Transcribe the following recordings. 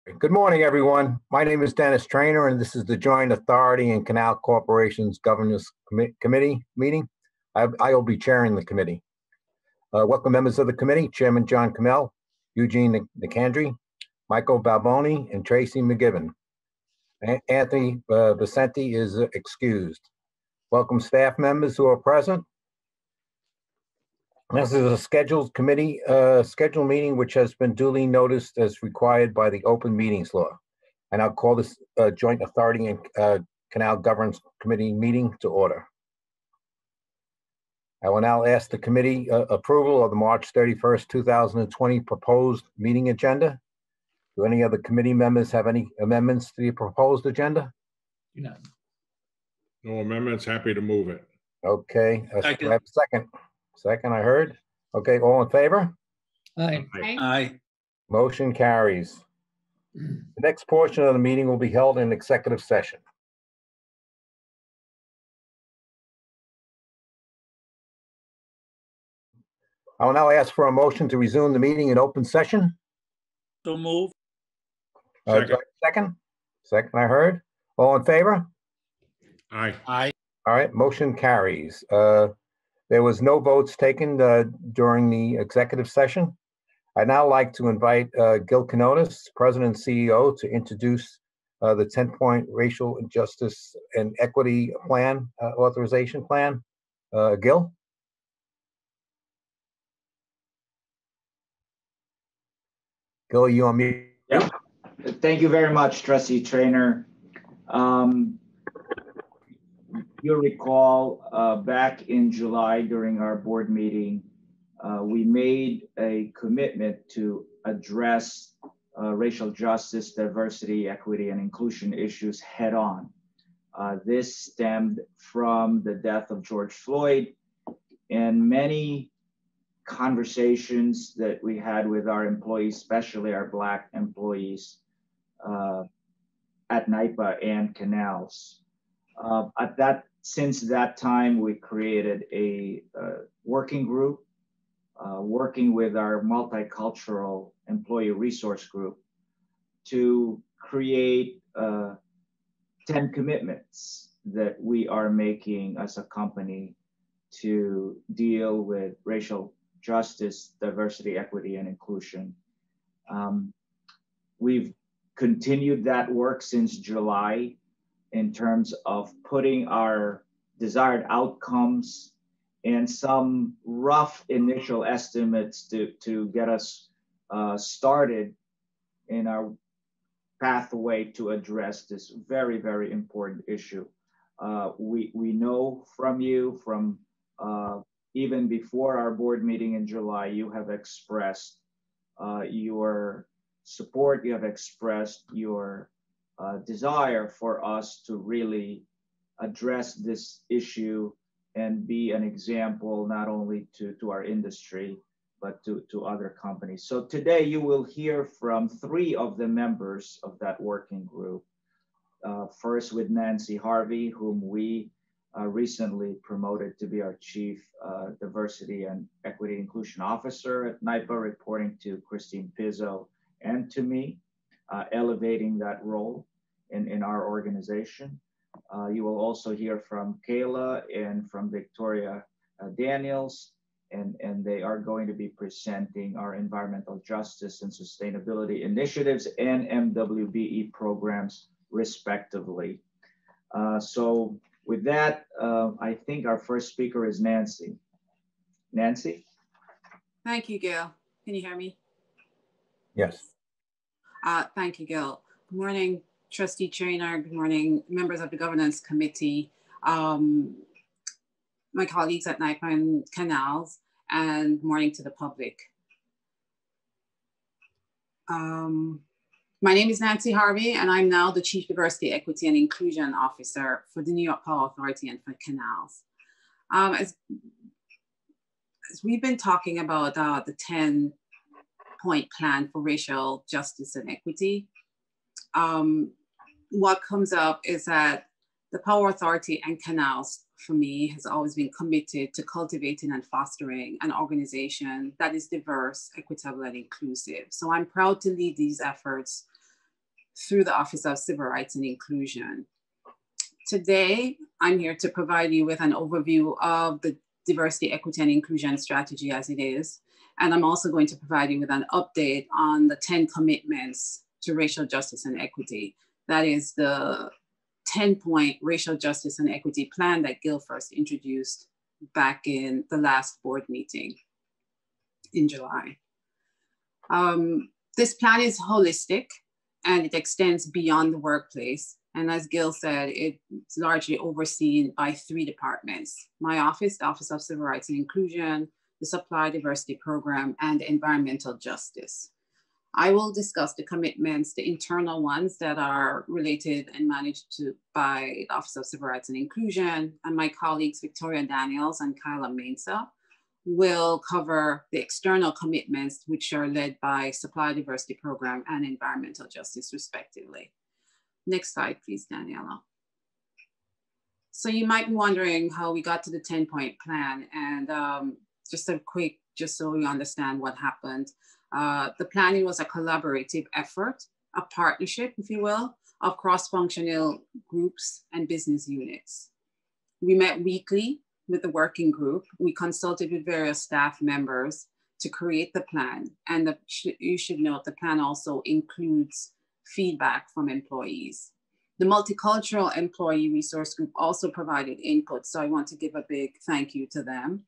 Good morning, everyone. My name is Dennis Trainer, and this is the Joint Authority and Canal Corporation's Governance Committee meeting. I will be chairing the committee. Welcome, members of the committee: Chairman John Kamel, Eugene Nicandri, Michael Balboni, and Tracy McGibbon. Anthony Vicente is excused. Welcome, staff members who are present. This is a scheduled meeting which has been duly noticed as required by the Open Meetings Law. And I'll call this Joint Authority and Canal Governance Committee meeting to order. I will now ask the committee approval of the March 31st, 2020 proposed meeting agenda. Do any other committee members have any amendments to the proposed agenda? None. No amendments. Happy to move it. Okay. I have a second. Second, I heard. Okay, all in favor? Aye. Aye. Motion carries. The next portion of the meeting will be held in executive session. I will now ask for a motion to resume the meeting in open session. So move. Second, I heard. All in favor? Aye. Aye. All right, motion carries. There was no votes taken during the executive session. I'd now like to invite Gil Canotis, President and CEO, to introduce the 10-point Racial Justice and Equity Plan, Authorization Plan. Gil? Gil, you on mute? Yeah. Thank you very much, Trustee Trainer. You'll recall back in July during our board meeting, we made a commitment to address racial justice, diversity, equity, and inclusion issues head on. This stemmed from the death of George Floyd and many conversations that we had with our employees, especially our Black employees at NYPA and Canals. Since that time, we created a working group working with our multicultural employee resource group to create 10 commitments that we are making as a company to deal with racial justice, diversity, equity, and inclusion. We've continued that work since July in terms of putting our desired outcomes and some rough initial estimates to get us started in our pathway to address this very, very important issue. We know from you, from even before our board meeting in July, you have expressed your support, you have expressed your desire for us to really address this issue and be an example not only to our industry, but to other companies. So today you will hear from 3 of the members of that working group. First with Nancy Harvey, whom we recently promoted to be our Chief Diversity and Equity Inclusion Officer at NYPA, reporting to Christine Pizzo and to me, elevating that role in our organization. You will also hear from Kayla and from Victoria Daniels, and they are going to be presenting our environmental justice and sustainability initiatives and MWBE programs, respectively. So with that, I think our first speaker is Nancy. Nancy? Thank you, Gil. Can you hear me? Yes. Thank you, Gil. Good morning, Trustee Trainer. Good morning, members of the Governance Committee, my colleagues at NYPA and Canals, and good morning to the public. My name is Nancy Harvey, and I'm now the Chief Diversity, Equity, and Inclusion Officer for the New York Power Authority and for Canals. As we've been talking about the 10-point plan for racial justice and equity, what comes up is that the Power Authority and Canals, for me, has always been committed to cultivating and fostering an organization that is diverse, equitable, and inclusive. So I'm proud to lead these efforts through the Office of Civil Rights and Inclusion. Today, I'm here to provide you with an overview of the diversity, equity, and inclusion strategy as it is. And I'm also going to provide you with an update on the 10 commitments to racial justice and equity. That is the 10-point racial justice and equity plan that Gil first introduced back in the last board meeting in July. This plan is holistic and it extends beyond the workplace. And as Gil said, it's largely overseen by 3 departments: my office, the Office of Civil Rights and Inclusion, the Supply Diversity Program, and Environmental Justice. I will discuss the commitments, the internal ones that are related and managed by the Office of Civil Rights and Inclusion, and my colleagues Victoria Daniels and Kyla Mensah will cover the external commitments, which are led by Supply Diversity Program and Environmental Justice, respectively. Next slide, please, Daniela. So you might be wondering how we got to the 10-point plan, and just so we understand what happened. The planning was a collaborative effort, a partnership, if you will, of cross-functional groups and business units. We met weekly with the working group. We consulted with various staff members to create the plan. And you should note the plan also includes feedback from employees. The Multicultural Employee Resource Group also provided input. So I want to give a big thank you to them.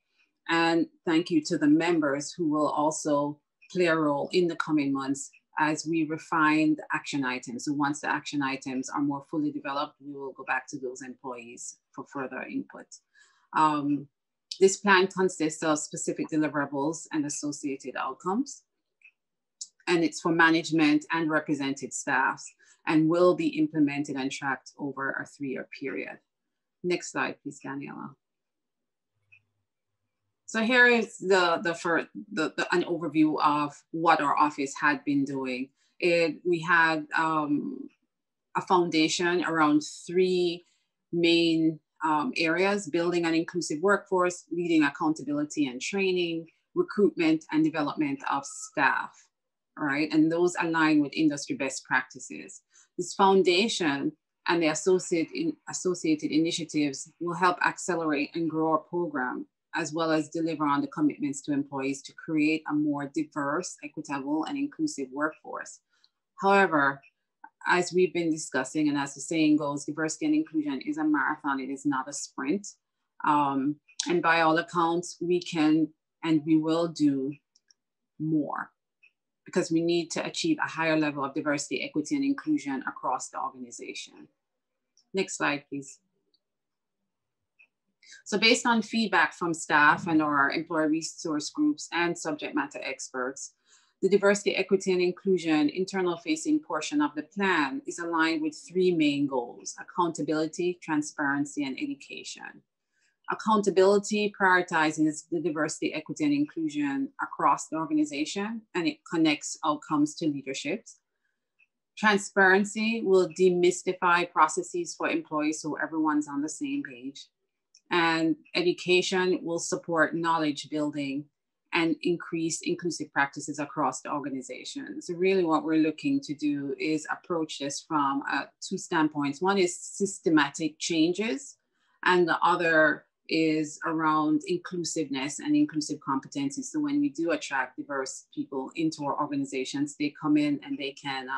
And thank you to the members who will also play a role in the coming months as we refine the action items. So once the action items are more fully developed, we will go back to those employees for further input. This plan consists of specific deliverables and associated outcomes. And it's for management and represented staffs and will be implemented and tracked over a 3-year period. Next slide, please, Daniela. So here is an overview of what our office had been doing. We had a foundation around 3 main areas: building an inclusive workforce, leading accountability and training, recruitment and development of staff, all right? And those align with industry best practices. This foundation and the associated initiatives will help accelerate and grow our program, as well as deliver on the commitments to employees to create a more diverse, equitable, and inclusive workforce. However, as we've been discussing, and as the saying goes, diversity and inclusion is a marathon, it is not a sprint. And by all accounts, we can and we will do more because we need to achieve a higher level of diversity, equity, and inclusion across the organization. Next slide, please. So based on feedback from staff and our employee resource groups and subject matter experts, the diversity, equity, and inclusion internal facing portion of the plan is aligned with 3 main goals: accountability, transparency, and education. Accountability prioritizes the diversity, equity, and inclusion across the organization, and it connects outcomes to leadership. Transparency will demystify processes for employees so everyone's on the same page. And education will support knowledge building and increase inclusive practices across the organization. So really what we're looking to do is approach this from 2 standpoints. One is systematic changes, and the other is around inclusiveness and inclusive competencies. So when we do attract diverse people into our organizations, they come in and they can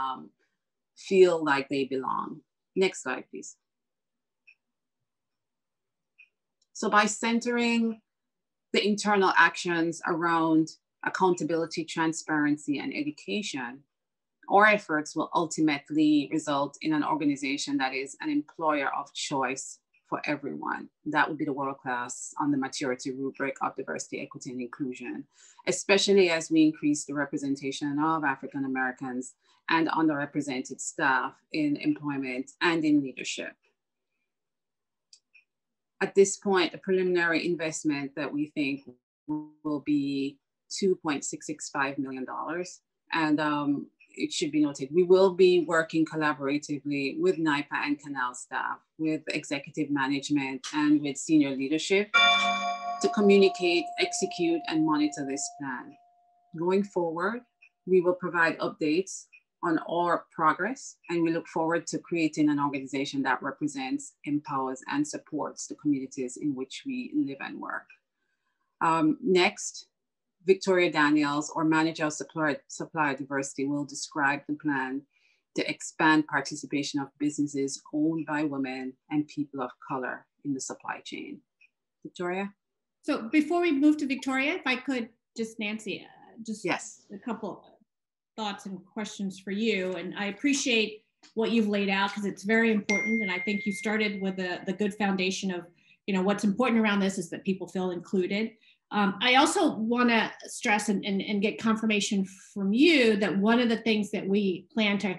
feel like they belong. Next slide, please. So by centering the internal actions around accountability, transparency, and education, our efforts will ultimately result in an organization that is an employer of choice for everyone. That would be the world class on the maturity rubric of diversity, equity, and inclusion, especially as we increase the representation of African Americans and underrepresented staff in employment and in leadership. At this point, the preliminary investment that we think will be $2.665 million. And it should be noted, we will be working collaboratively with NYPA and Canal staff, with executive management, and with senior leadership to communicate, execute, and monitor this plan. Going forward, we will provide updates on our progress, and we look forward to creating an organization that represents, empowers, and supports the communities in which we live and work. Next, Victoria Daniels, our Manager of Supplier Diversity, will describe the plan to expand participation of businesses owned by women and people of color in the supply chain. Victoria? So before we move to Victoria, if I could just, Nancy, just yes, a couple thoughts and questions for you. And I appreciate what you've laid out because it's very important. And I think you started with the good foundation of, you know, what's important around this is that people feel included. I also want to stress and get confirmation from you that one of the things that we plan to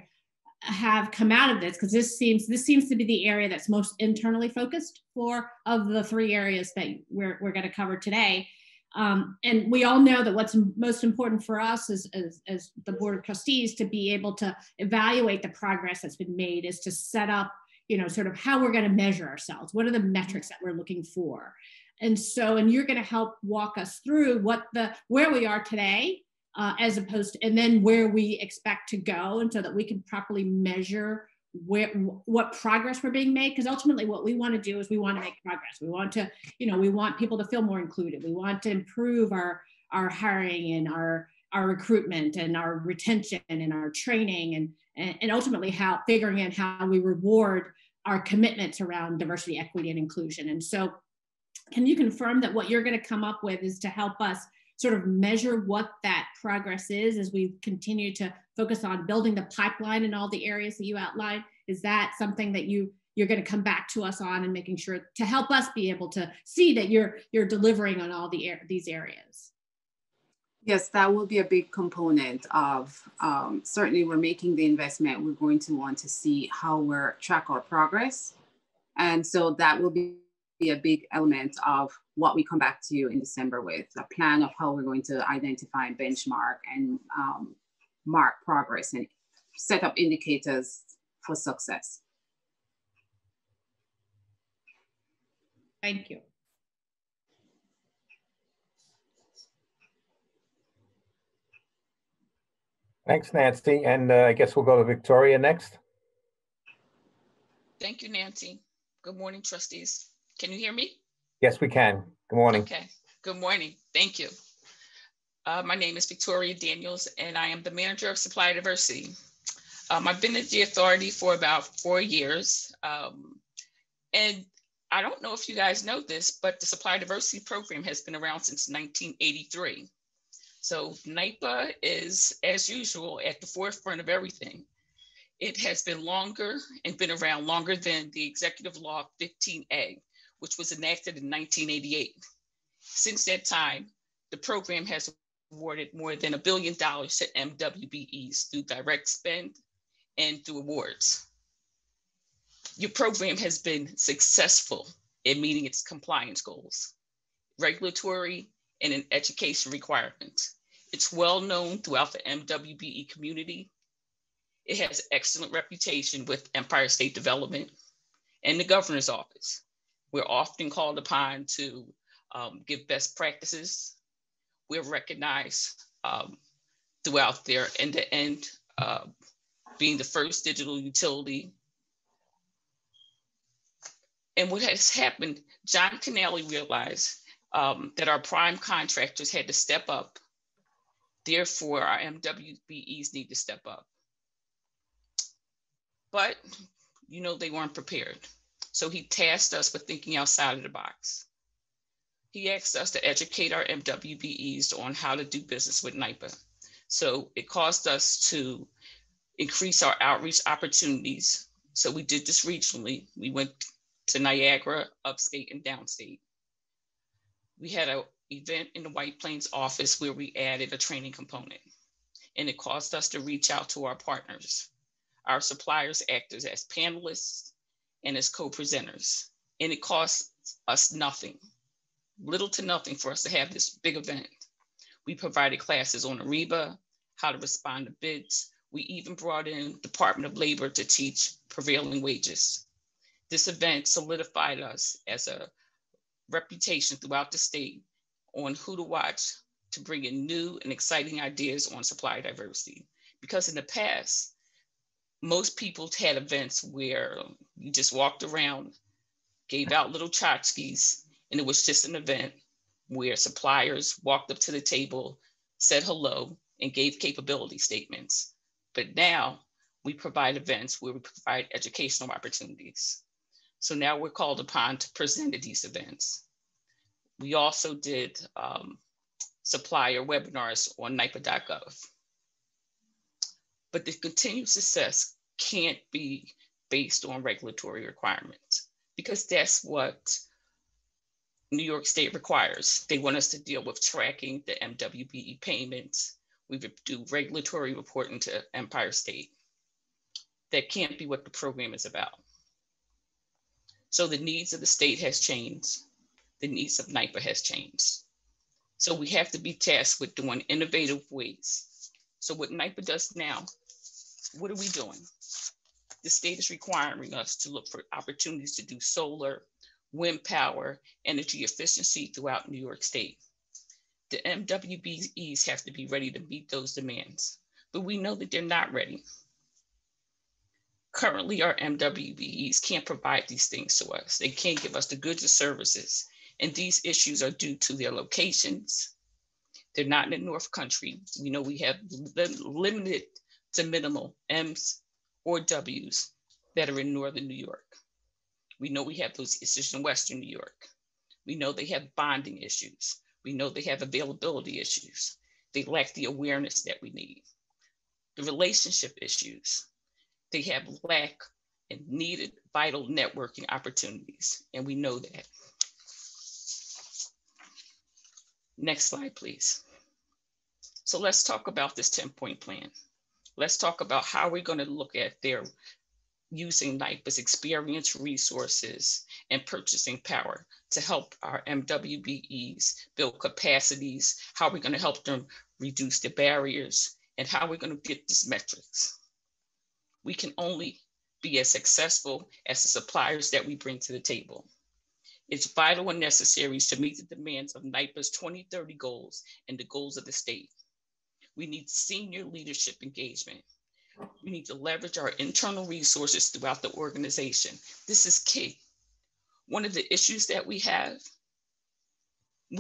have come out of this, because this seems to be the area that's most internally focused of the three areas that we're going to cover today. And we all know that what's most important for us as the Board of Trustees to be able to evaluate the progress that's been made is to set up, you know, sort of how we're going to measure ourselves. What are the metrics that we're looking for? And you're going to help walk us through where we are today, as opposed to, and then where we expect to go, and so that we can properly measure what progress we're being made. Because ultimately what we want to do is we want to make progress. We want to, you know, we want people to feel more included. We want to improve our hiring and our recruitment and our retention and our training and ultimately figuring out how we reward our commitments around diversity, equity, and inclusion. And so can you confirm that what you're going to come up with is to help us sort of measure what that progress is as we continue to focus on building the pipeline in all the areas that you outlined? Is that something that you're going to come back to us on and making sure to help us be able to see that you're delivering on all these areas? Yes, that will be a big component of, certainly we're making the investment. We're going to want to see how we're track our progress. And so that will be a big element of what we come back to you in December with, a plan of how we're going to identify and benchmark and mark progress and set up indicators for success. Thank you. Thanks, Nancy. And I guess we'll go to Victoria next. Thank you, Nancy. Good morning, trustees. Can you hear me? Yes, we can. Good morning. Okay. Good morning. Thank you. My name is Victoria Daniels, and I am the Manager of Supply Diversity. I've been at the authority for about 4 years. And I don't know if you guys know this, but the Supply Diversity Program has been around since 1983. So NYPA is, as usual, at the forefront of everything. It has been longer and been around longer than the Executive Law 15A, which was enacted in 1988. Since that time, the program has awarded more than $1 billion to MWBEs through direct spend and through awards. Your program has been successful in meeting its compliance goals, regulatory and in education requirements. It's well known throughout the MWBE community. It has excellent reputation with Empire State Development and the Governor's Office. We're often called upon to give best practices. We're recognized throughout their end-to-end, being the first digital utility. And what has happened, John Canale realized that our prime contractors had to step up. Therefore, our MWBEs need to step up. But, you know, they weren't prepared. So he tasked us with thinking outside of the box. He asked us to educate our MWBEs on how to do business with NYPA. So it caused us to increase our outreach opportunities. So we did this regionally. We went to Niagara, upstate and downstate. We had an event in the White Plains office where we added a training component, and it caused us to reach out to our partners. Our suppliers acted as panelists and as co-presenters, and it cost us nothing, little to nothing for us to have this big event. We provided classes on Ariba, how to respond to bids. We even brought in Department of Labor to teach prevailing wages. This event solidified us as a reputation throughout the state on who to watch to bring in new and exciting ideas on supply diversity. Because in the past, most people had events where you just walked around, gave out little tchotchkes, and it was just an event where suppliers walked up to the table, said hello, and gave capability statements. But now we provide events where we provide educational opportunities. So now we're called upon to present at these events. We also did supplier webinars on NYPA.gov. But the continued success can't be based on regulatory requirements, because that's what New York State requires. They want us to deal with tracking the MWBE payments. We do regulatory reporting to Empire State. That can't be what the program is about. So the needs of the state has changed. The needs of NYPA has changed. So we have to be tasked with doing innovative ways. So what NYPA does now, what are we doing? The state is requiring us to look for opportunities to do solar, wind power, energy efficiency throughout New York State. The MWBEs have to be ready to meet those demands, but we know that they're not ready. Currently, our MWBEs can't provide these things to us. They can't give us the goods and services, and these issues are due to their locations. They're not in the North Country. We know we have limited to minimal M's or W's that are in Northern New York. We know we have those issues in Western New York. We know they have bonding issues. We know they have availability issues. They lack the awareness that we need. The relationship issues, they have lack and needed vital networking opportunities, and we know that. Next slide, please. So let's talk about this 10-point plan. Let's talk about how we're going to look at their using NYPA's experience, resources, and purchasing power to help our MWBEs build capacities, how we're going to help them reduce the barriers, and how we're going to get these metrics. We can only be as successful as the suppliers that we bring to the table. It's vital and necessary to meet the demands of NYPA's 2030 goals and the goals of the state. We need senior leadership engagement. We need to leverage our internal resources throughout the organization. This is key. One of the issues that we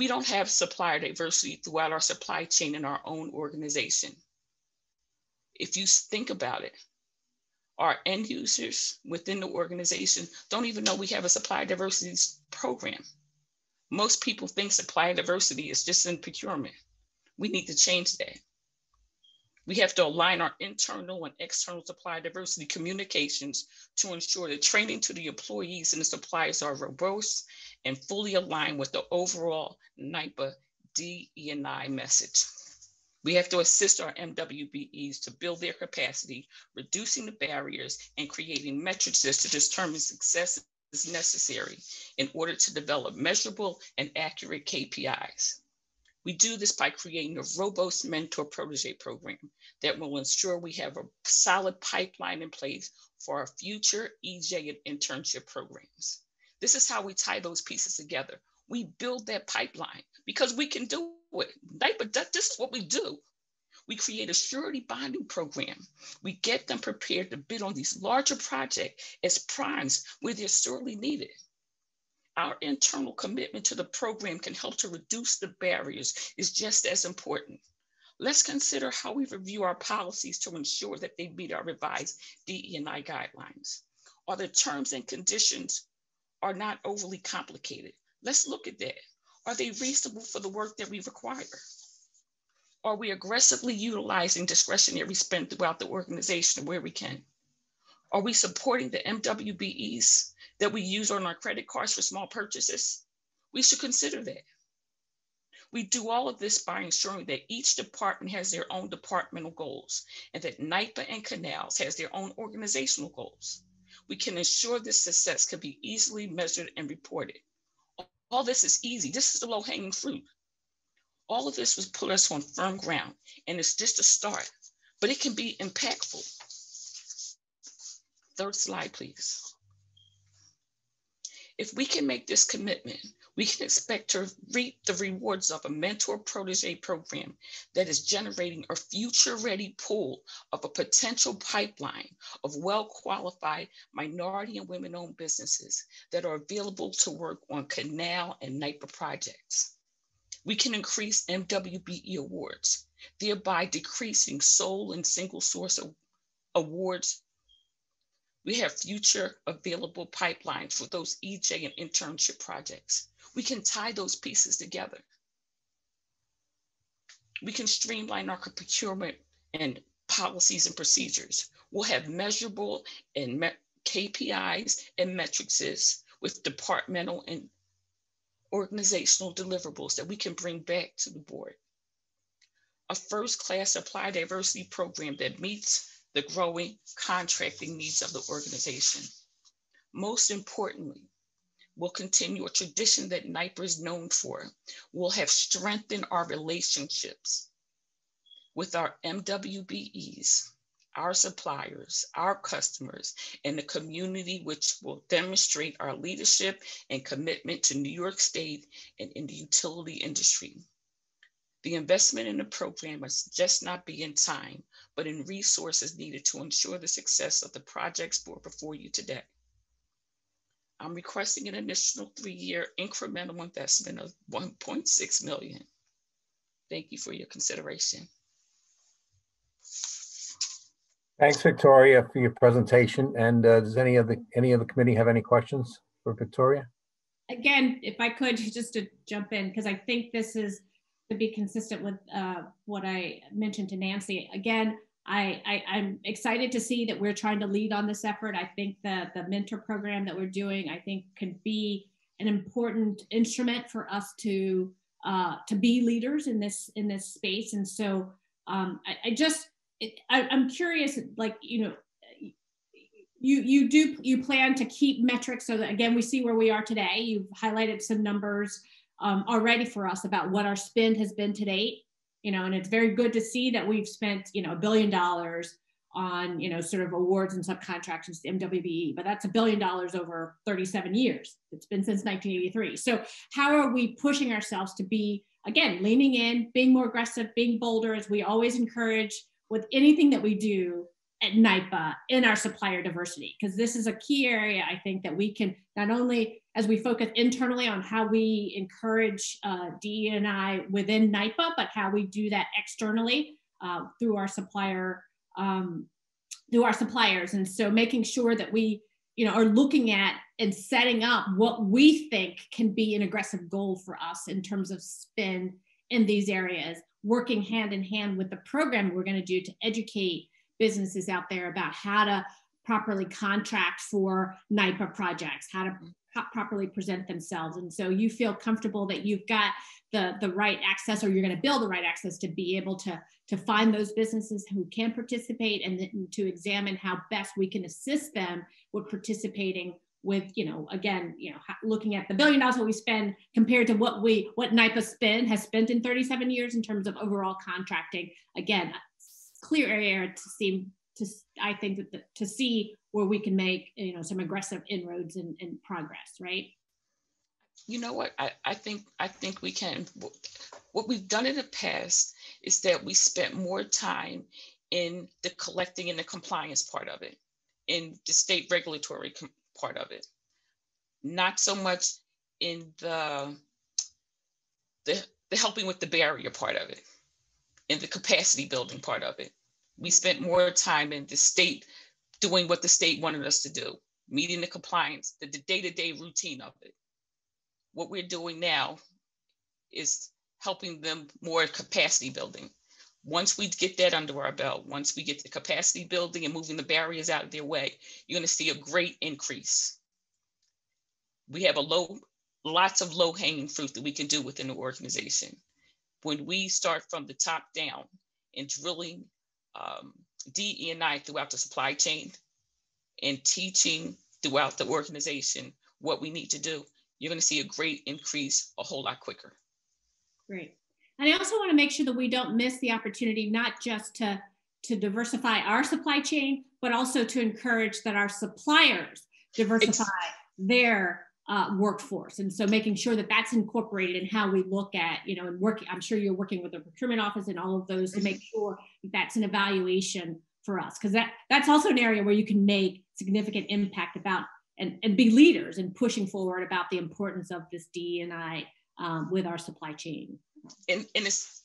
don't have supplier diversity throughout our supply chain in our own organization. If you think about it, our end users within the organization don't even know we have a supply diversity program. Most people think supply diversity is just in procurement. We need to change that. We have to align our internal and external supply diversity communications to ensure that training to the employees and the suppliers are robust and fully aligned with the overall NYPA DE&I message. We have to assist our MWBEs to build their capacity, reducing the barriers and creating metrics to determine success is necessary in order to develop measurable and accurate KPIs. We do this by creating a robust mentor-protege program that will ensure we have a solid pipeline in place for our future EJ and internship programs. This is how we tie those pieces together. We build that pipeline because we can do it. But this is what we do. We create a surety bonding program. We get them prepared to bid on these larger projects as primes where they're sorely needed. Our internal commitment to the program can help to reduce the barriers is just as important. Let's consider how we review our policies to ensure that they meet our revised DE&I guidelines. Are the terms and conditions are not overly complicated? Let's look at that. Are they reasonable for the work that we require? Are we aggressively utilizing discretionary spend throughout the organization where we can? Are we supporting the MWBEs that we use on our credit cards for small purchases? We should consider that. We do all of this by ensuring that each department has their own departmental goals and that NYPA and Canals has their own organizational goals. We can ensure this success can be easily measured and reported. All this is easy. This is the low-hanging fruit. All of this was put us on firm ground, and it's just a start, but it can be impactful. Third slide, please. If we can make this commitment, we can expect to reap the rewards of a mentor-protege program that is generating a future-ready pool of a potential pipeline of well-qualified minority and women-owned businesses that are available to work on canal and NIPA projects. We can increase MWBE awards, thereby decreasing sole and single source awards. We have future available pipelines for those EJ and internship projects. We can tie those pieces together. We can streamline our procurement and policies and procedures. We'll have measurable and KPIs and metrics with departmental and organizational deliverables that we can bring back to the board. A first-class supply diversity program that meets the growing contracting needs of the organization. Most importantly, we'll continue a tradition that NIPA is known for. We'll have strengthened our relationships with our MWBEs, our suppliers, our customers, and the community, which will demonstrate our leadership and commitment to New York State and in the utility industry. The investment in the program must just not be in time, but in resources needed to ensure the success of the projects brought before you today. I'm requesting an additional 3-year incremental investment of $1.6 million. Thank you for your consideration. Thanks, Victoria, for your presentation. And does any of the committee have any questions for Victoria? Again, if I could just to jump in, because I think this is to be consistent with what I mentioned to Nancy. Again, I'm excited to see that we're trying to lead on this effort. I think that the mentor program that we're doing, I think, could be an important instrument for us to be leaders in this space. And so I'm curious, like, you know, you plan to keep metrics so that, again, we see where we are today. You've highlighted some numbers already for us about what our spend has been to date, you know, and it's very good to see that we've spent, you know, $1 billion on, you know, sort of awards and subcontracts to MWBE, but that's $1 billion over 37 years. It's been since 1983. So how are we pushing ourselves to be, again, leaning in, being more aggressive, being bolder, as we always encourage with anything that we do at NIPA in our supplier diversity? Because this is a key area, I think, that we can not only, as we focus internally on how we encourage DE&I within NIPA, but how we do that externally through our suppliers. And so making sure that we, you know, are looking at and setting up what we think can be an aggressive goal for us in terms of spend in these areas, working hand in hand with the program we're going to do to educate businesses out there about how to properly contract for NIPA projects, how to properly present themselves. And so you feel comfortable that you've got the right access, or you're going to build the right access to be able to find those businesses who can participate, and then to examine how best we can assist them with participating with, you know, again, you know, looking at the $1 billion that we spend compared to what NIPA has spent in 37 years in terms of overall contracting. Again, clear area I think to see where we can make, you know, some aggressive inroads and progress, right? You know what, I think we can. What we've done in the past is that we spent more time in the collecting and the compliance part of it, in the state regulatory part of it, not so much in the helping with the barrier part of it, in the capacity building part of it. We spent more time in the state doing what the state wanted us to do, meeting the compliance, the day-to-day routine of it. What we're doing now is helping them more capacity building. Once we get that under our belt, once we get the capacity building and moving the barriers out of their way, you're going to see a great increase. We have lots of low-hanging fruit that we can do within the organization. When we start from the top down and drilling DE&I throughout the supply chain and teaching throughout the organization what we need to do, you're going to see a great increase a whole lot quicker. Great. And I also want to make sure that we don't miss the opportunity, not just to diversify our supply chain, but also to encourage that our suppliers diversify their workforce. And so making sure that that's incorporated in how we look at, and working, I'm sure you're working with the procurement office and all of those to make sure that that's an evaluation for us. Because that's also an area where you can make significant impact about and be leaders in pushing forward about the importance of this DE&I with our supply chain. And it's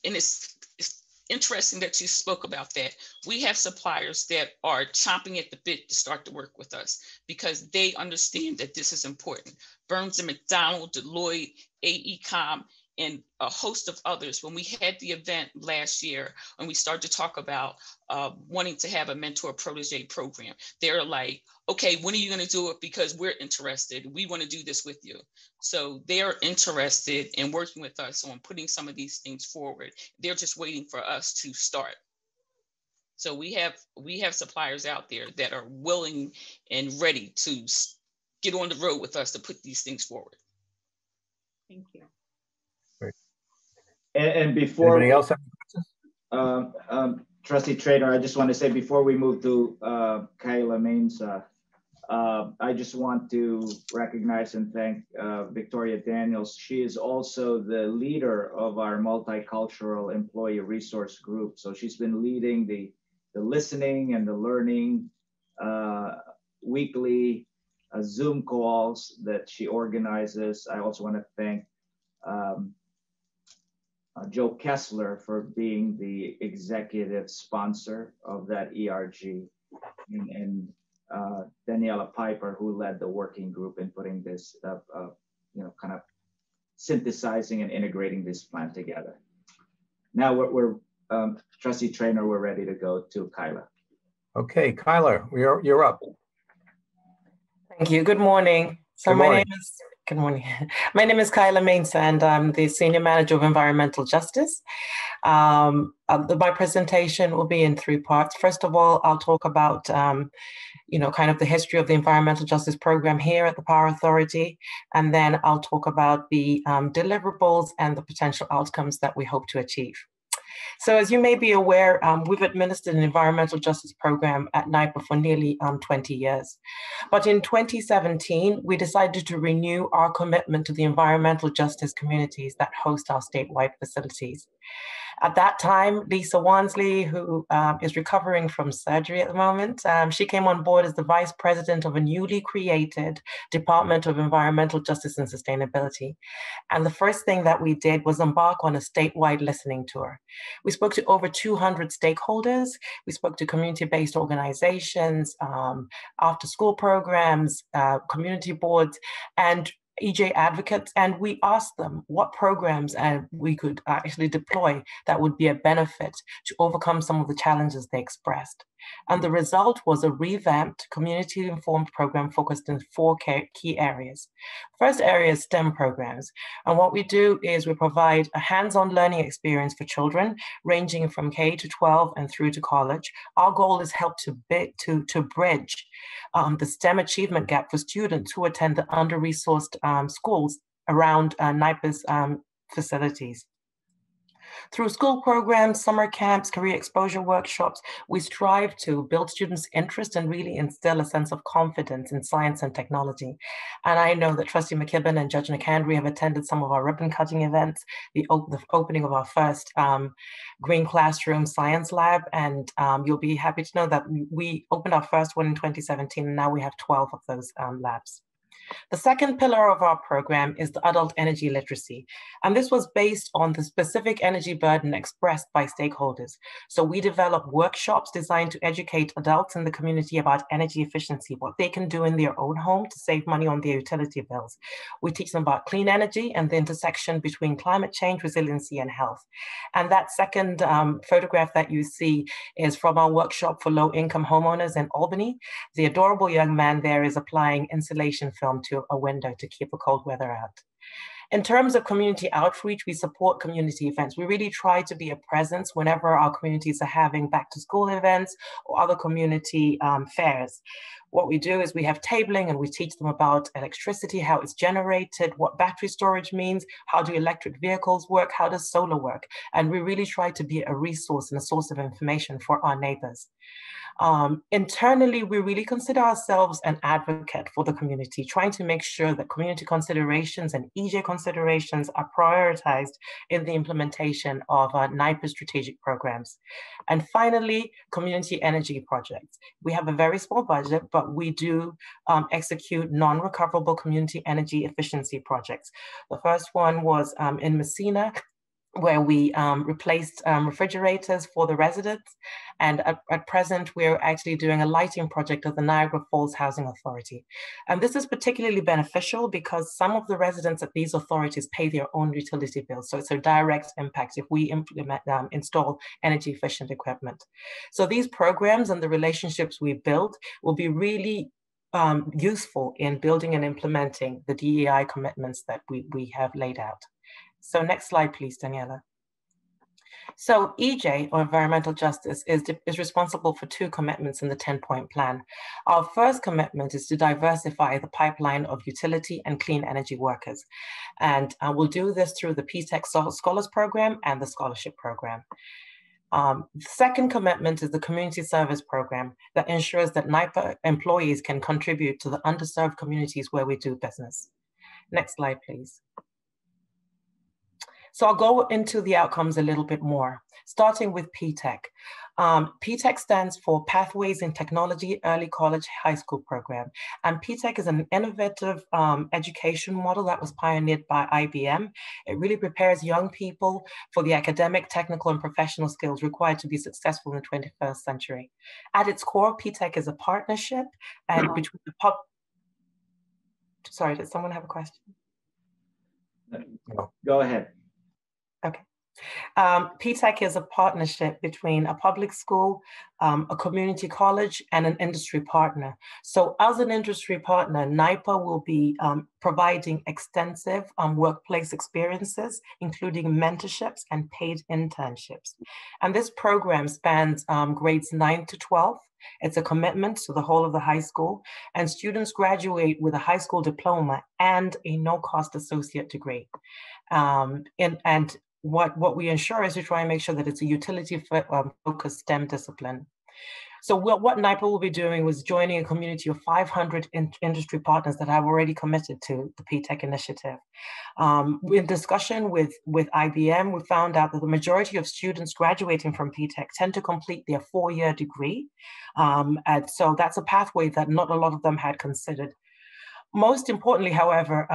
interesting that you spoke about that. We have suppliers that are chomping at the bit to start to work with us because they understand that this is important. Burns and McDonald, Deloitte, AECOM, and a host of others. When we had the event last year, when we started to talk about wanting to have a mentor protege program, they're like, okay, when are you going to do it? Because we're interested. We want to do this with you. So they're interested in working with us on putting some of these things forward. They're just waiting for us to start. So we have suppliers out there that are willing and ready to get on the road with us to put these things forward. Thank you. And before Anybody else have questions? Trustee Traynor, I just want to say before we move to Kayla Mensah, I just want to recognize and thank Victoria Daniels. She is also the leader of our multicultural employee resource group. So she's been leading the listening and the learning weekly Zoom calls that she organizes. I also want to thank Joe Kessler for being the executive sponsor of that ERG, and Daniela Piper, who led the working group in putting this, kind of synthesizing and integrating this plan together. Now we're Trustee Traynor, we're ready to go to Kyla. Okay, Kyla, you're up. Thank you. Good morning. So Good morning. Good morning. My name is Kyla Mensah, and I'm the Senior Manager of Environmental Justice. My presentation will be in three parts. First of all, I'll talk about, kind of the history of the Environmental Justice Program here at the Power Authority, and then I'll talk about the deliverables and the potential outcomes that we hope to achieve. So as you may be aware, we've administered an environmental justice program at NYPA for nearly 20 years. But in 2017, we decided to renew our commitment to the environmental justice communities that host our statewide facilities. At that time, Lisa Wansley, who is recovering from surgery at the moment, she came on board as the Vice President of a newly created Department of Environmental Justice and Sustainability. And the first thing that we did was embark on a statewide listening tour. We spoke to over 200 stakeholders. We spoke to community-based organizations, after-school programs, community boards, and EJ advocates, and we asked them what programs we could actually deploy that would be a benefit to overcome some of the challenges they expressed. And the result was a revamped, community-informed program focused in four key areas. First area is STEM programs. And what we do is we provide a hands-on learning experience for children ranging from K to 12 and through to college. Our goal is help to bridge the STEM achievement gap for students who attend the under-resourced schools around NYPA's facilities. Through school programs, summer camps, career exposure workshops, we strive to build students' interest and really instill a sense of confidence in science and technology. And I know that Trustee McKibben and Judge McHenry have attended some of our ribbon-cutting events, the opening of our first Green Classroom Science Lab, and you'll be happy to know that we opened our first one in 2017, and now we have 12 of those labs. The second pillar of our program is the adult energy literacy. And this was based on the specific energy burden expressed by stakeholders. So we developed workshops designed to educate adults in the community about energy efficiency, what they can do in their own home to save money on their utility bills. We teach them about clean energy and the intersection between climate change, resiliency, and health. And that second photograph that you see is from our workshop for low-income homeowners in Albany. The adorable young man there is applying insulation film to a window to keep the cold weather out. In terms of community outreach, we support community events. We really try to be a presence whenever our communities are having back to school events or other community fairs. What we do is we have tabling and we teach them about electricity, how it's generated, what battery storage means, how do electric vehicles work, how does solar work? And we really try to be a resource and a source of information for our neighbors. Internally, we really consider ourselves an advocate for the community, trying to make sure that community considerations and EJ considerations are prioritized in the implementation of NYPA's strategic programs. And finally, community energy projects. We have a very small budget, but we do execute non-recoverable community energy efficiency projects. The first one was in Messina, where we replaced refrigerators for the residents. And at present, we're actually doing a lighting project of the Niagara Falls Housing Authority. And this is particularly beneficial because some of the residents at these authorities pay their own utility bills. So it's a direct impact if we install energy efficient equipment. So these programs and the relationships we build will be really useful in building and implementing the DEI commitments that we have laid out. So next slide, please, Daniela. So EJ, or environmental justice, is responsible for two commitments in the 10-point plan. Our first commitment is to diversify the pipeline of utility and clean energy workers. And we'll do this through the PTEC Scholars Program and the Scholarship Program. The second commitment is the community service program that ensures that NYPA employees can contribute to the underserved communities where we do business. Next slide, please. So I'll go into the outcomes a little bit more, starting with PTEC. PTEC stands for Pathways in Technology Early College High School Program. And PTEC is an innovative education model that was pioneered by IBM. It really prepares young people for the academic, technical, and professional skills required to be successful in the 21st century. At its core, PTEC is a partnership and between the Sorry, did someone have a question? No. Go ahead. Okay. PTEC is a partnership between a public school, a community college, and an industry partner. So as an industry partner, NYPA will be providing extensive workplace experiences, including mentorships and paid internships. And this program spans grades 9 to 12. It's a commitment to the whole of the high school, and students graduate with a high school diploma and a no-cost associate degree. What we ensure is to try and make sure that it's a utility-focused STEM discipline. So what NYPA will be doing was joining a community of 500 industry partners that have already committed to the PTEC initiative. In discussion with IBM, we found out that the majority of students graduating from PTEC tend to complete their 4-year degree. And so that's a pathway that not a lot of them had considered. Most importantly, however,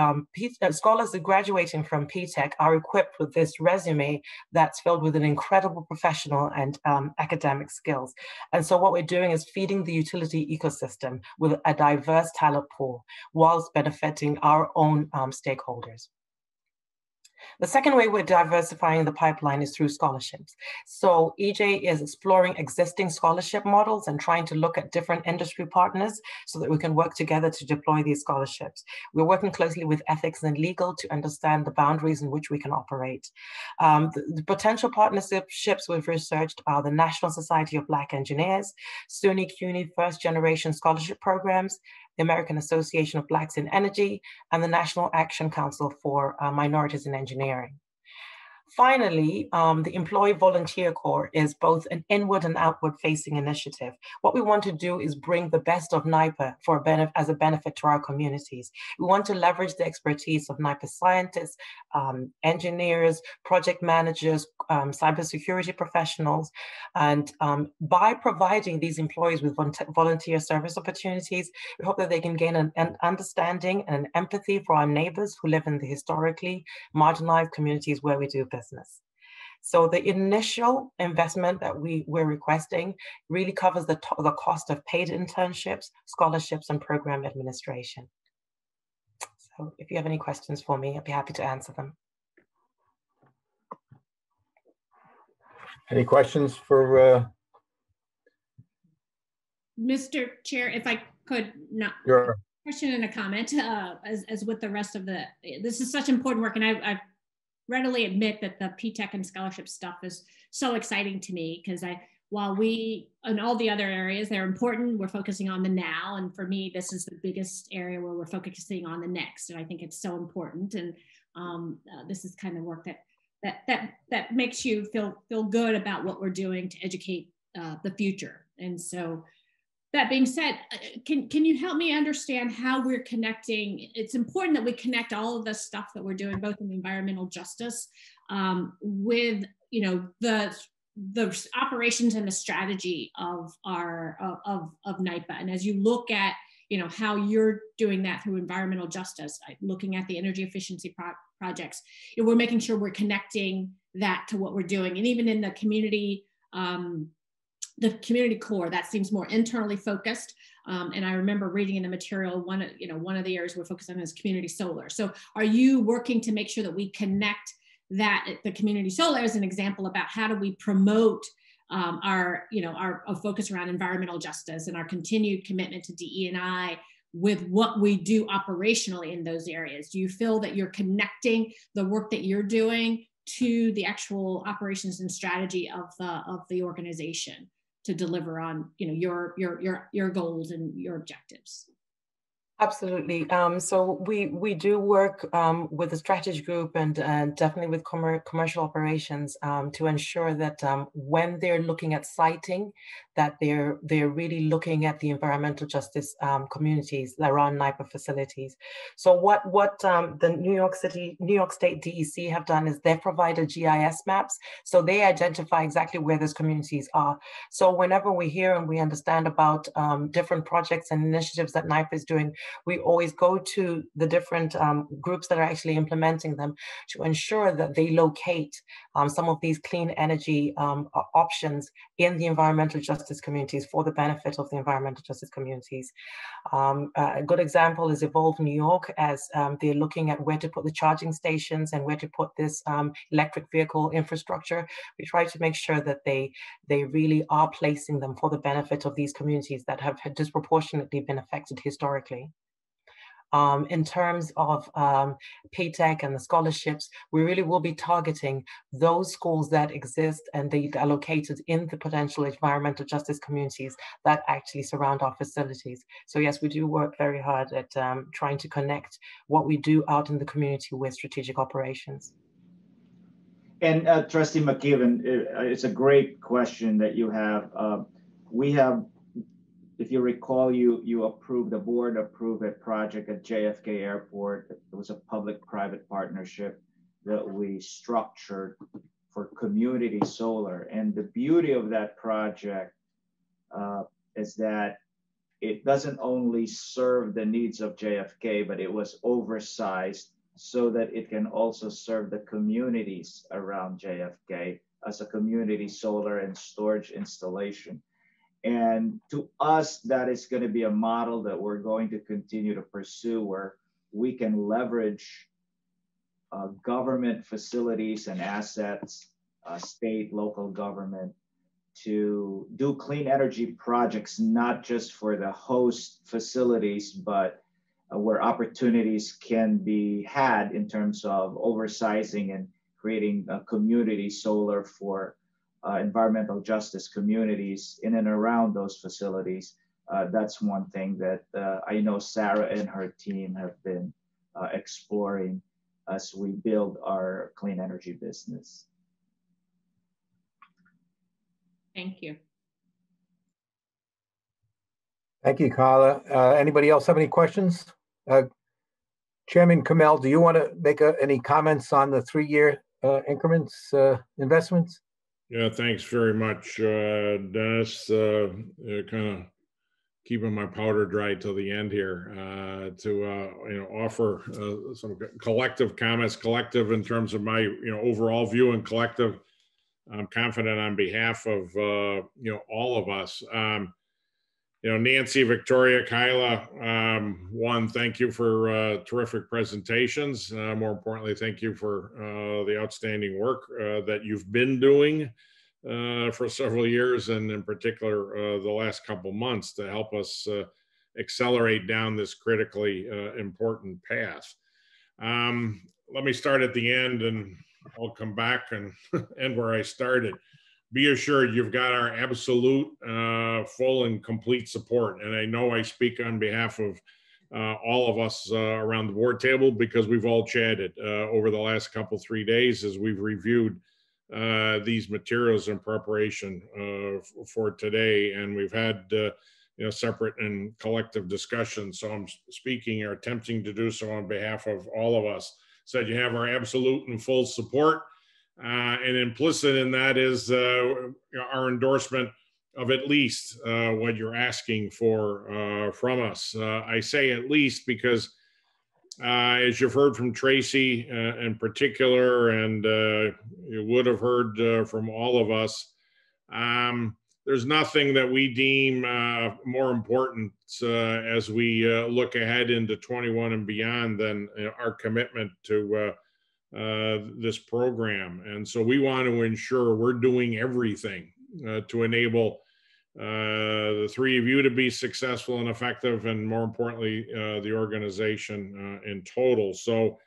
scholars graduating from PTEC are equipped with this resume that's filled with an incredible professional and academic skills. And so what we're doing is feeding the utility ecosystem with a diverse talent pool whilst benefiting our own stakeholders. The second way we're diversifying the pipeline is through scholarships. So EJ is exploring existing scholarship models and trying to look at different industry partners so that we can work together to deploy these scholarships. We're working closely with ethics and legal to understand the boundaries in which we can operate. The potential partnerships we've researched are the National Society of Black Engineers, SUNY CUNY First Generation Scholarship Programs, the American Association of Blacks in Energy, and the National Action Council for Minorities in Engineering. Finally, the Employee Volunteer Corps is both an inward and outward facing initiative. What we want to do is bring the best of NYPA as a benefit to our communities. We want to leverage the expertise of NYPA scientists, engineers, project managers, cybersecurity professionals, and by providing these employees with volunteer service opportunities, we hope that they can gain an understanding and an empathy for our neighbors who live in the historically marginalized communities where we do business. So the initial investment that we're requesting really covers the cost of paid internships, scholarships, and program administration. So if you have any questions for me, I'd be happy to answer them. Any questions for? Mr. Chair, if I could not. Sure. Question and a comment, as with the rest of this is such important work, and I readily admit that the PTEC and scholarship stuff is so exciting to me because while we, in all the other areas, they're important, we're focusing on the now. And for me, this is the biggest area where we're focusing on the next. And I think it's so important. And this is kind of work that makes you feel good about what we're doing to educate the future. And so that being said, can you help me understand how we're connecting? It's important that we connect all of the stuff that we're doing, both in the environmental justice with, you know, the operations and the strategy of our of NYPA. And as you look at, you know, how you're doing that through environmental justice, looking at the energy efficiency projects, you know, we're making sure we're connecting that to what we're doing. And even in the community core, that seems more internally focused. And I remember reading in the material, one of the areas we're focused on is community solar. So are you working to make sure that we connect that, the community solar is an example about how do we promote our focus around environmental justice and our continued commitment to DE&I with what we do operationally in those areas? Do you feel that you're connecting the work that you're doing to the actual operations and strategy of the organization to deliver on, you know, your goals and your objectives? Absolutely. So we do work with the strategy group and definitely with commercial operations to ensure that when they're looking at siting, that they're really looking at the environmental justice communities around NYPA facilities. So what the New York State DEC have done is they've provided GIS maps, so they identify exactly where those communities are. So whenever we hear and we understand about different projects and initiatives that NYPA is doing, we always go to the different groups that are actually implementing them to ensure that they locate some of these clean energy options in the environmental justice communities for the benefit of the environmental justice communities. A good example is Evolve New York, as they're looking at where to put the charging stations and where to put this electric vehicle infrastructure. We try to make sure that they really are placing them for the benefit of these communities that have disproportionately been affected historically. In terms of PTEC and the scholarships, we really will be targeting those schools that exist and they are located in the potential environmental justice communities that actually surround our facilities. So yes, we do work very hard at trying to connect what we do out in the community with strategic operations. And Trustee McKeevan, it's a great question that you have. We have, if you recall, the board approved a project at JFK Airport. It was a public-private partnership that we structured for community solar. And the beauty of that project is that it doesn't only serve the needs of JFK, but it was oversized so that it can also serve the communities around JFK as a community solar and storage installation. And to us, that is going to be a model that we're going to continue to pursue, where we can leverage government facilities and assets, state, local government, to do clean energy projects, not just for the host facilities, but where opportunities can be had in terms of oversizing and creating a community solar for environmental justice communities in and around those facilities. That's one thing that I know Sarah and her team have been exploring as we build our clean energy business. Thank you. Thank you, Carla. Anybody else have any questions? Chairman Kamel, do you want to make any comments on the 3-year increments investments? Yeah, thanks very much, Dennis. Kind of keeping my powder dry till the end here to offer some collective comments, collective in terms of my overall view, and collective. I'm confident on behalf of all of us. Nancy, Victoria, Kyla, one, thank you for terrific presentations. More importantly, thank you for the outstanding work that you've been doing for several years, and in particular the last couple months, to help us accelerate down this critically important path. Let me start at the end, and I'll come back and end where I started. Be assured you've got our absolute full and complete support. And I know I speak on behalf of all of us around the board table, because we've all chatted over the last 3 days as we've reviewed these materials in preparation for today, and we've had separate and collective discussions. So I'm speaking or attempting to do so on behalf of all of us. So you have our absolute and full support, and implicit in that is our endorsement of at least what you're asking for from us. I say at least because as you've heard from Tracy in particular, and you would have heard from all of us, there's nothing that we deem more important as we look ahead into 21 and beyond than our commitment to this program. And so we want to ensure we're doing everything to enable the three of you to be successful and effective, and more importantly, the organization in total. So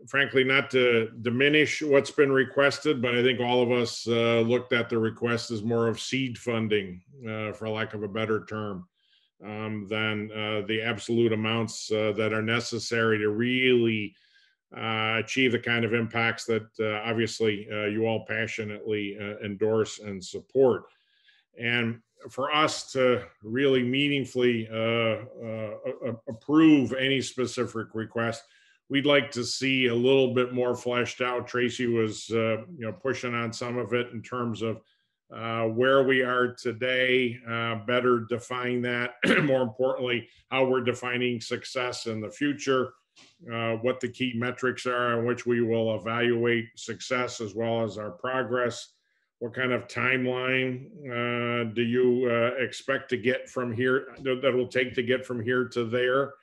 frankly, not to diminish what's been requested, but I think all of us looked at the request as more of seed funding, for lack of a better term, than the absolute amounts that are necessary to really achieve the kind of impacts that obviously you all passionately endorse and support. And for us to really meaningfully approve any specific request, we'd like to see a little bit more fleshed out. Tracy was pushing on some of it in terms of where we are today, better define that, more importantly, how we're defining success in the future, what the key metrics are in which we will evaluate success as well as our progress. What kind of timeline do you expect to get from here, that will take to get from here to there?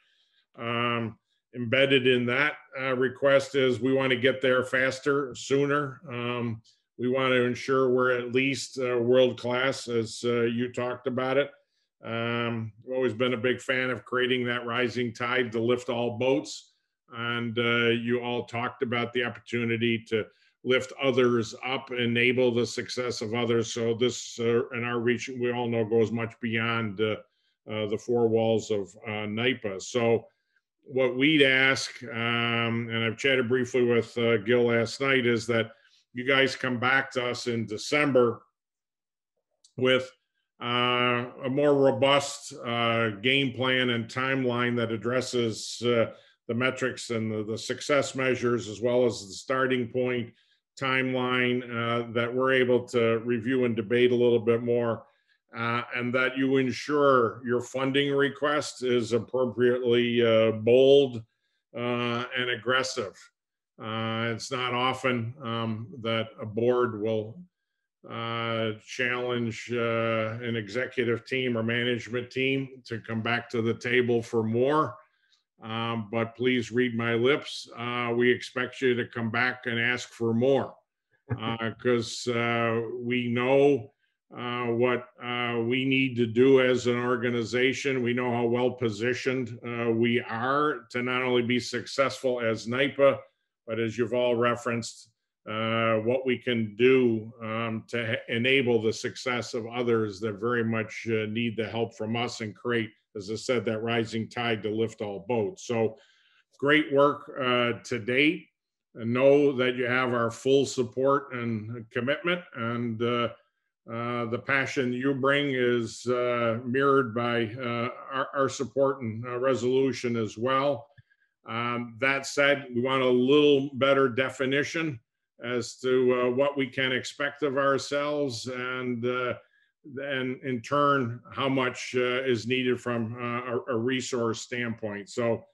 Embedded in that request is we want to get there faster, sooner. We want to ensure we're at least world-class, as you talked about it. I've always been a big fan of creating that rising tide to lift all boats. And you all talked about the opportunity to lift others up, enable the success of others. So this, in our reach, we all know goes much beyond the four walls of NYPA. So what we'd ask, and I've chatted briefly with Gil last night, is that you guys come back to us in December with a more robust game plan and timeline that addresses the metrics and the success measures, as well as the starting point timeline that we're able to review and debate a little bit more, and that you ensure your funding request is appropriately bold and aggressive. It's not often that a board will challenge an executive team or management team to come back to the table for more. But please read my lips. We expect you to come back and ask for more, because we know what we need to do as an organization. We know how well positioned we are to not only be successful as NYPA, but as you've all referenced, what we can do to enable the success of others that very much need the help from us and create, as I said, that rising tide to lift all boats. So great work to date. And know that you have our full support and commitment, and the passion you bring is mirrored by our support and resolution as well. That said, we want a little better definition as to what we can expect of ourselves, and then in turn, how much is needed from a resource standpoint. So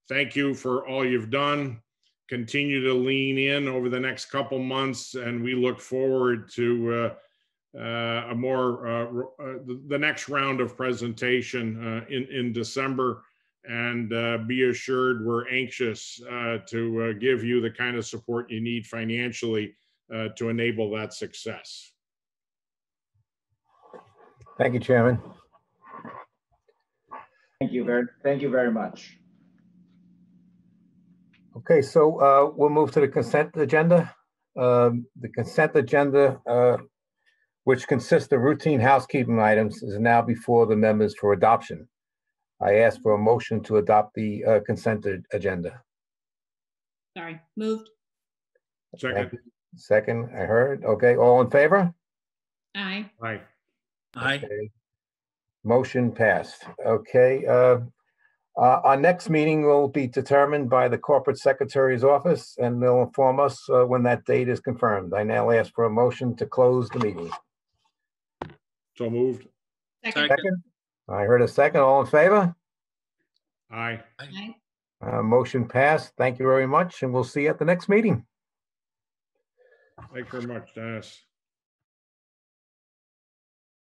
thank you for all you've done. Continue to lean in over the next couple months, and we look forward to a more the next round of presentation in December. And be assured we're anxious to give you the kind of support you need financially to enable that success. Thank you, Chairman. Thank you very much. Okay, so we'll move to the consent agenda. The consent agenda, which consists of routine housekeeping items, is now before the members for adoption. I ask for a motion to adopt the consent agenda. Sorry, moved. Second. Second, I heard. Okay, all in favor? Aye. Aye. Aye. Okay. Motion passed. Okay. Our next meeting will be determined by the Corporate Secretary's office, and they'll inform us when that date is confirmed. I now ask for a motion to close the meeting. So moved. Second. Second? I heard a second. All in favor? Aye. Aye. Motion passed. Thank you very much, and we'll see you at the next meeting. Thanks very much, Dennis.